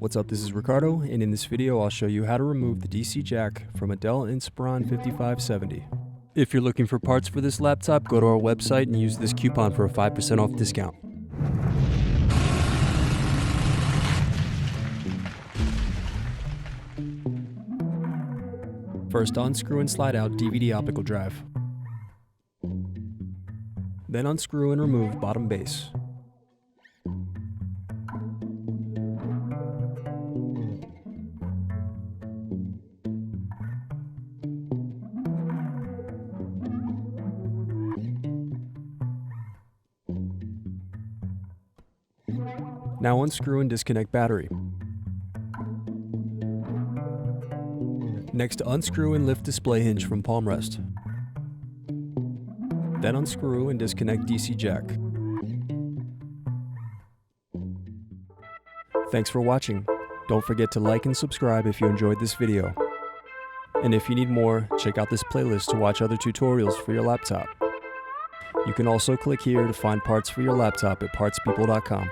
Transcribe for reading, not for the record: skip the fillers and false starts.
What's up, this is Ricardo, and in this video I'll show you how to remove the DC jack from a Dell Inspiron 5570. If you're looking for parts for this laptop, go to our website and use this coupon for a 5% off discount. First, unscrew and slide out DVD optical drive. Then unscrew and remove bottom base. Now unscrew and disconnect battery. Next, unscrew and lift display hinge from palm rest. Then unscrew and disconnect DC jack. Thanks for watching. Don't forget to like and subscribe if you enjoyed this video. And if you need more, check out this playlist to watch other tutorials for your laptop. You can also click here to find parts for your laptop at partspeople.com.